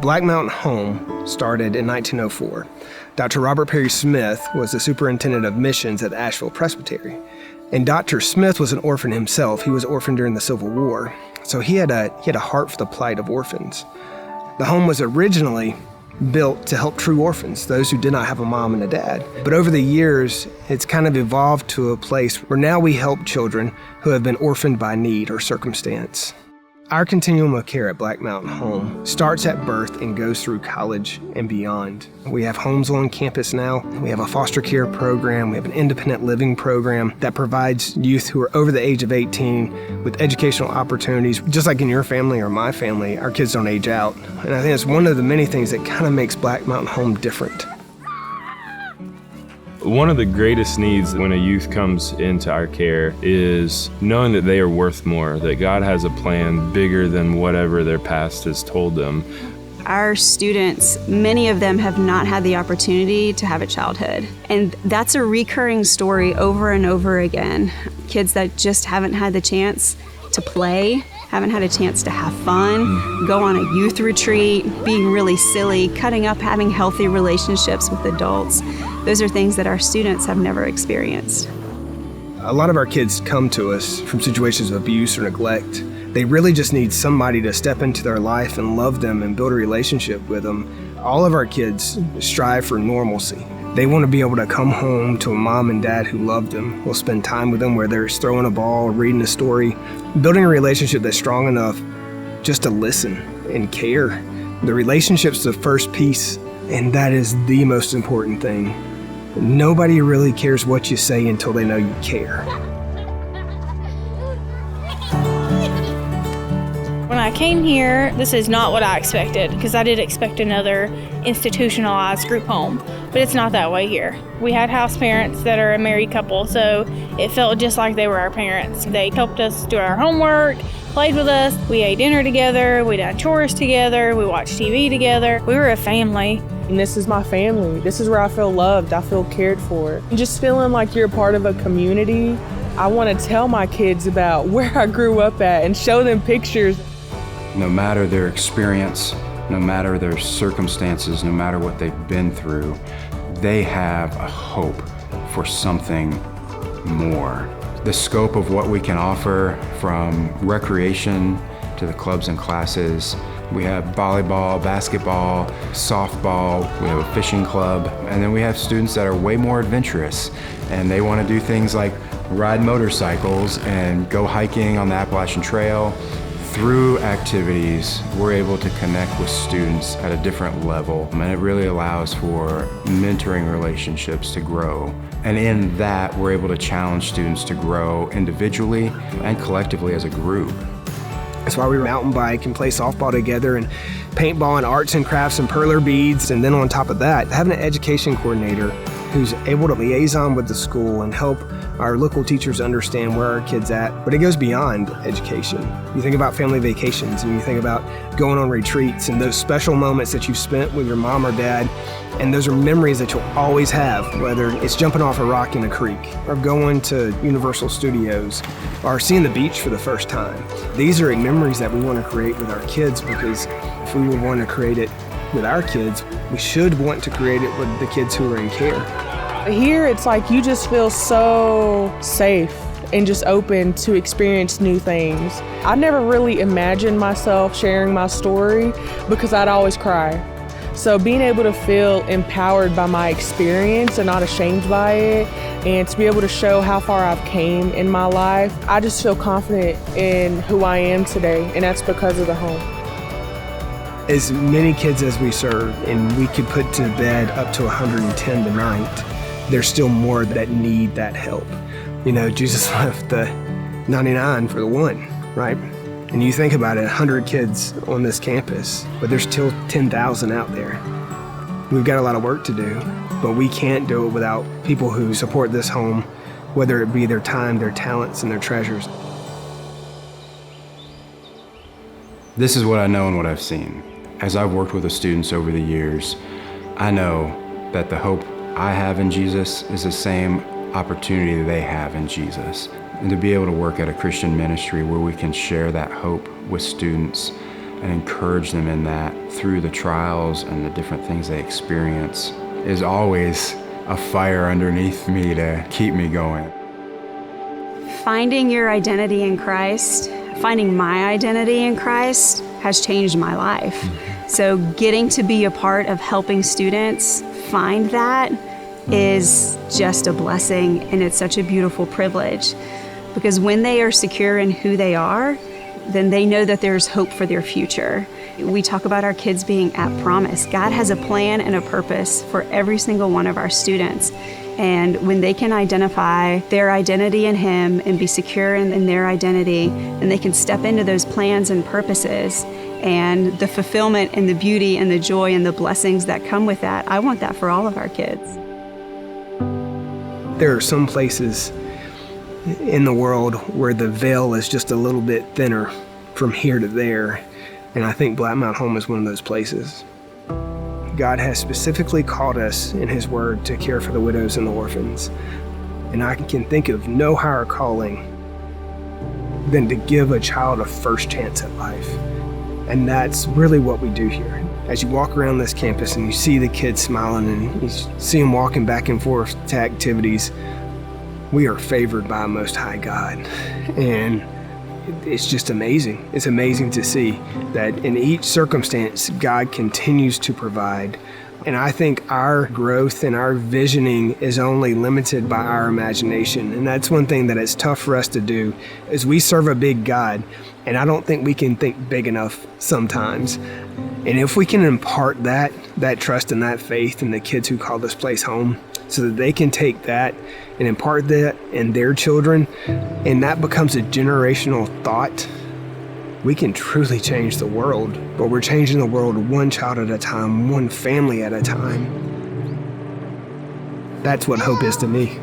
Black Mountain Home started in 1904. Dr. Robert Perry Smith was the superintendent of missions at Asheville Presbytery. And Dr. Smith was an orphan himself. He was orphaned during the Civil War. So he had a heart for the plight of orphans. The home was originally built to help true orphans, those who did not have a mom and a dad. But over the years, it's kind of evolved to a place where now we help children who have been orphaned by need or circumstance. Our continuum of care at Black Mountain Home starts at birth and goes through college and beyond. We have homes on campus now. We have a foster care program. We have an independent living program that provides youth who are over the age of 18 with educational opportunities. Just like in your family or my family, our kids don't age out. And I think it's one of the many things that kind of makes Black Mountain Home different. One of the greatest needs when a youth comes into our care is knowing that they are worth more, that God has a plan bigger than whatever their past has told them. Our students, many of them have not had the opportunity to have a childhood. And that's a recurring story over and over again. Kids that just haven't had the chance to play, haven't had a chance to have fun, go on a youth retreat, being really silly, cutting up, having healthy relationships with adults. Those are things that our students have never experienced. A lot of our kids come to us from situations of abuse or neglect. They really just need somebody to step into their life and love them and build a relationship with them. All of our kids strive for normalcy. They want to be able to come home to a mom and dad who love them, will spend time with them, whether it's throwing a ball, reading a story, building a relationship that's strong enough just to listen and care. The relationship's the first piece, and that is the most important thing. Nobody really cares what you say until they know you care. When I came here, this is not what I expected, because I did expect another institutionalized group home, but it's not that way here. We had house parents that are a married couple, so it felt just like they were our parents. They helped us do our homework, played with us, we ate dinner together, we did chores together, we watched TV together. We were a family. And this is my family. This is where I feel loved, I feel cared for. And just feeling like you're a part of a community. I want to tell my kids about where I grew up at and show them pictures. No matter their experience, no matter their circumstances, no matter what they've been through, they have a hope for something more. The scope of what we can offer, from recreation to the clubs and classes. We have volleyball, basketball, softball, we have a fishing club, and then we have students that are way more adventurous, and they want to do things like ride motorcycles and go hiking on the Appalachian Trail. Through activities, we're able to connect with students at a different level, and it really allows for mentoring relationships to grow. And in that, we're able to challenge students to grow individually and collectively as a group. That's why we mountain bike and play softball together, and paintball and arts and crafts and perler beads. And then on top of that, having an education coordinator who's able to liaison with the school and help our local teachers understand where our kids at. But it goes beyond education. You think about family vacations, and you think about going on retreats and those special moments that you've spent with your mom or dad, and those are memories that you'll always have, whether it's jumping off a rock in a creek or going to Universal Studios or seeing the beach for the first time. These are memories that we want to create with our kids, because if we would want to create it with our kids, we should want to create it with the kids who are in care. Here, it's like you just feel so safe and just open to experience new things. I never really imagined myself sharing my story because I'd always cry. So being able to feel empowered by my experience and not ashamed by it, and to be able to show how far I've came in my life, I just feel confident in who I am today, and that's because of the home. As many kids as we serve, and we could put to bed up to 110 tonight, there's still more that need that help. You know, Jesus left the 99 for the one, right? And you think about it, 100 kids on this campus, but there's still 10,000 out there. We've got a lot of work to do, but we can't do it without people who support this home, whether it be their time, their talents, and their treasures. This is what I know and what I've seen. As I've worked with the students over the years, I know that the hope I have in Jesus is the same opportunity they have in Jesus. And to be able to work at a Christian ministry where we can share that hope with students and encourage them in that through the trials and the different things they experience is always a fire underneath me to keep me going. Finding your identity in Christ, finding my identity in Christ has changed my life. So getting to be a part of helping students find that is just a blessing, and it's such a beautiful privilege. Because when they are secure in who they are, then they know that there's hope for their future. We talk about our kids being at promise. God has a plan and a purpose for every single one of our students. And when they can identify their identity in Him and be secure in their identity, and they can step into those plans and purposes and the fulfillment and the beauty and the joy and the blessings that come with that, I want that for all of our kids. There are some places in the world where the veil is just a little bit thinner from here to there, and I think Black Mount Home is one of those places. God has specifically called us in His Word to care for the widows and the orphans, and I can think of no higher calling than to give a child a first chance at life. And that's really what we do here. As you walk around this campus and you see the kids smiling and you see them walking back and forth to activities, we are favored by a Most High God. And it's just amazing. It's amazing to see that in each circumstance, God continues to provide. And I think our growth and our visioning is only limited by our imagination. And that's one thing that is tough for us to do, is we serve a big God, and I don't think we can think big enough sometimes. And if we can impart that trust and that faith in the kids who call this place home, so that they can take that and impart that in their children, and that becomes a generational thought, we can truly change the world. But we're changing the world one child at a time, one family at a time. That's what hope is to me.